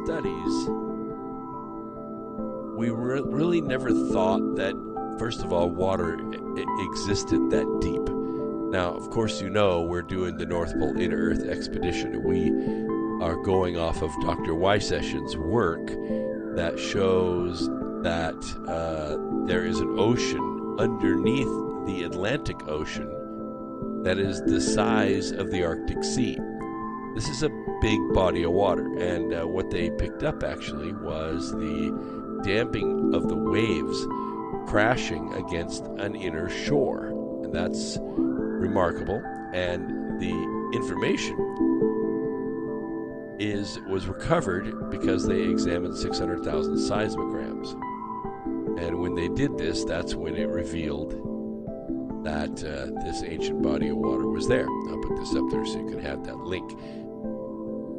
studies, we really never thought that, first of all, water existed that deep. Now, of course, we're doing the North Pole Inner Earth expedition, and we are going off of Dr. Weissession's work that shows that there is an ocean underneath the Atlantic Ocean that is the size of the Arctic Sea. This is a big body of water, and what they picked up actually was the damping of the waves crashing against an inner shore, and that's remarkable. And the information was recovered because they examined 600,000 seismograms, and when they did this, that's when it revealed that this ancient body of water was there. I'll put this up there so you can have that link.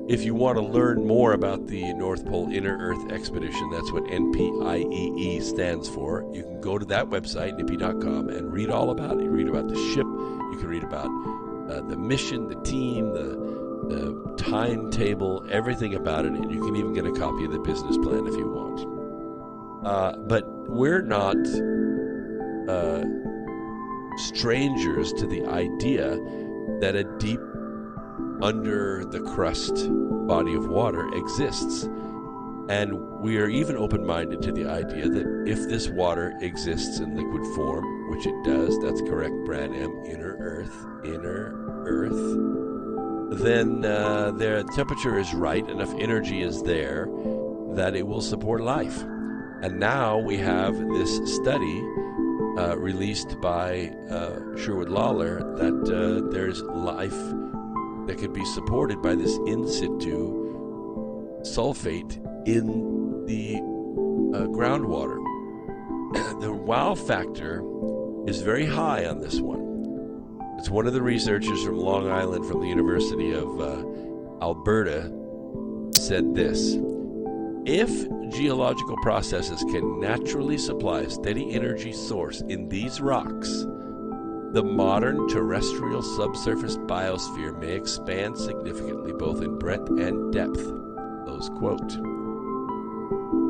If you want to learn more about the North Pole Inner Earth Expedition, that's what NPIEE stands for, you can go to that website, nippy.com, and read all about it. You read about the ship, you can read about the mission, the team, the timetable, everything about it, and you can even get a copy of the business plan if you want. But we're not strangers to the idea that a deep under the crust body of water exists, and we are even open-minded to the idea that if this water exists in liquid form, which it does, that's correct, Brad M, inner earth, then the temperature is right, enough energy is there that it will support life. And now we have this study released by Sherwood Lawler that there's life that could be supported by this in situ sulfate in the groundwater. The wow factor is very high on this one. It's one of the researchers from Long Island from the University of Alberta said this: if geological processes can naturally supply a steady energy source in these rocks, the modern terrestrial subsurface biosphere may expand significantly both in breadth and depth. Close quote.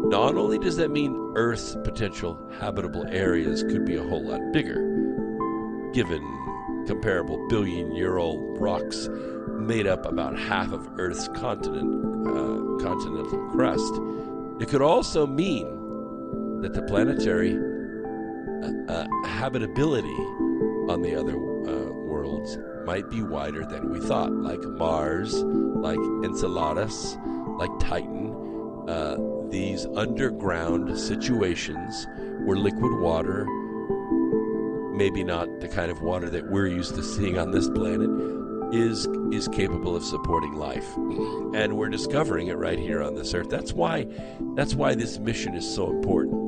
Not only does that mean Earth's potential habitable areas could be a whole lot bigger, given comparable billion-year-old rocks made up about half of Earth's continental crust, it could also mean that the planetary habitability on the other worlds might be wider than we thought, like Mars, like Enceladus, like Titan, these underground situations where liquid water, maybe not the kind of water that we're used to seeing on this planet, is capable of supporting life. And we're discovering it right here on this Earth. That's why this mission is so important.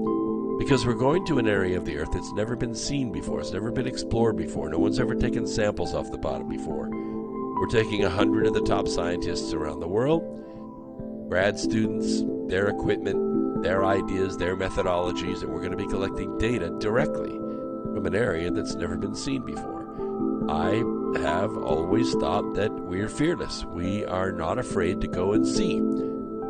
Because we're going to an area of the Earth that's never been seen before. It's never been explored before. No one's ever taken samples off the bottom before. We're taking 100 of the top scientists around the world, grad students, their equipment, their ideas, their methodologies, and we're going to be collecting data directly from an area that's never been seen before. I have always thought that we're fearless. We are not afraid to go and see.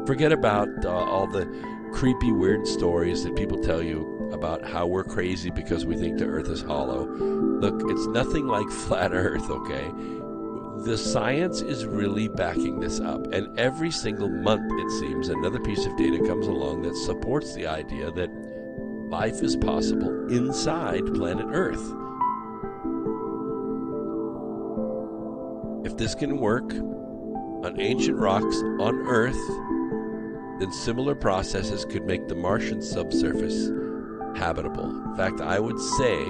Forget about all the creepy, weird stories that people tell you about how we're crazy because we think the Earth is hollow. Look, it's nothing like flat Earth, okay? The science is really backing this up, and every single month, it seems, another piece of data comes along that supports the idea that life is possible inside planet Earth. If this can work on ancient rocks on Earth, then similar processes could make the Martian subsurface habitable. In fact, I would say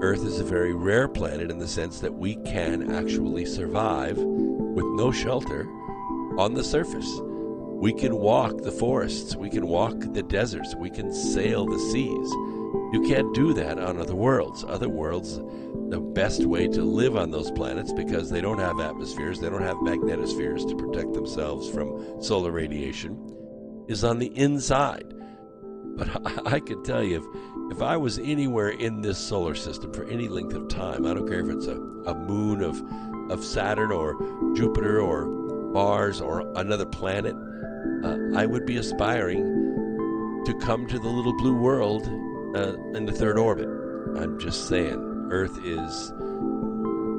Earth is a very rare planet in the sense that we can actually survive with no shelter on the surface. We can walk the forests, we can walk the deserts, we can sail the seas. You can't do that on other worlds. Other worlds, the best way to live on those planets, because they don't have atmospheres, they don't have magnetospheres to protect themselves from solar radiation, is on the inside. But I could tell you, if I was anywhere in this solar system for any length of time, I don't care if it's a moon of Saturn or Jupiter or Mars or another planet, I would be aspiring to come to the little blue world in the third orbit. I'm just saying, Earth is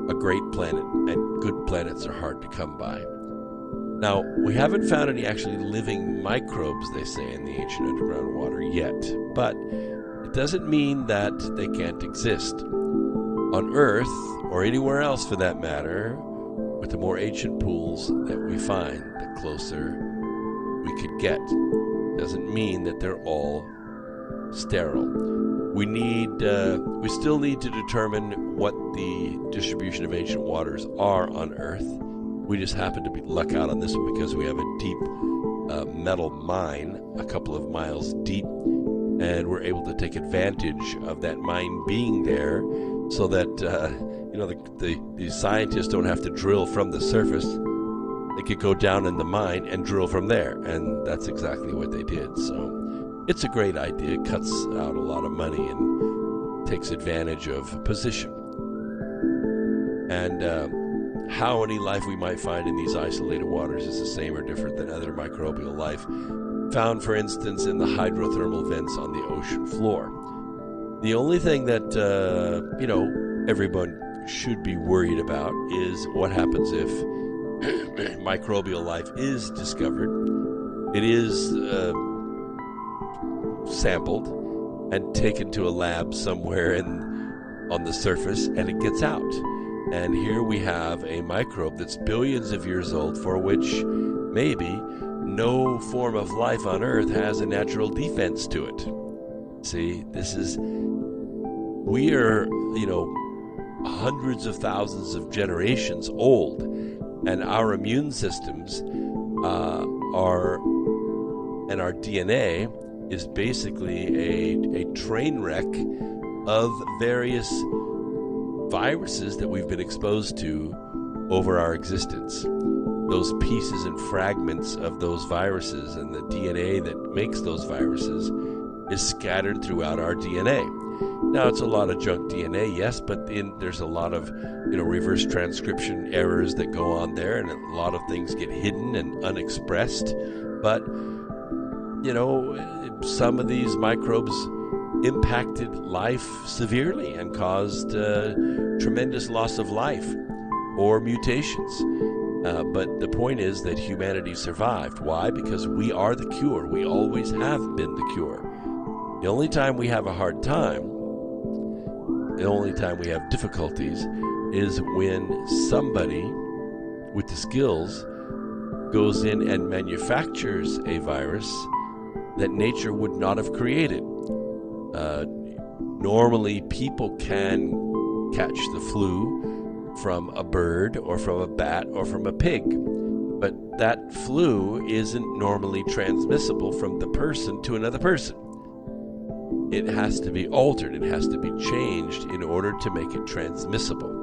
a great planet, and good planets are hard to come by. Now, we haven't found any actually living microbes, they say, in the ancient underground water yet, but it doesn't mean that they can't exist. On Earth, or anywhere else for that matter, with the more ancient pools that we find, the closer we could get. Doesn't mean that they're all sterile. We still need to determine what the distribution of ancient waters are on Earth. We just happen to be luck out on this one because we have a deep metal mine a couple of miles deep, and we're able to take advantage of that mine being there, so that the scientists don't have to drill from the surface. They could go down in the mine and drill from there, and that's exactly what they did. So it's a great idea. It cuts out a lot of money and takes advantage of position. And how any life we might find in these isolated waters is the same or different than other microbial life found, for instance, in the hydrothermal vents on the ocean floor. The only thing that everyone should be worried about is what happens if microbial life is discovered. It is sampled and taken to a lab somewhere on the surface, and it gets out. And here we have a microbe that's billions of years old, for which maybe no form of life on Earth has a natural defense to it. See, we are, hundreds of thousands of generations old, and our immune systems and our DNA is basically a train wreck of various viruses that we've been exposed to over our existence. Those pieces and fragments of those viruses and the DNA that makes those viruses is scattered throughout our DNA. Now, it's a lot of junk DNA, yes, but there's a lot of reverse transcription errors that go on there, and a lot of things get hidden and unexpressed. But some of these microbes impacted life severely and caused tremendous loss of life or mutations. But the point is that humanity survived. Why? Because we are the cure. We always have been the cure. The only time we have a hard time, the only time we have difficulties, is when somebody with the skills goes in and manufactures a virus that nature would not have created. Normally, people can catch the flu from a bird or from a bat or from a pig, but that flu isn't normally transmissible from the person to another person. It has to be altered. It has to be changed in order to make it transmissible.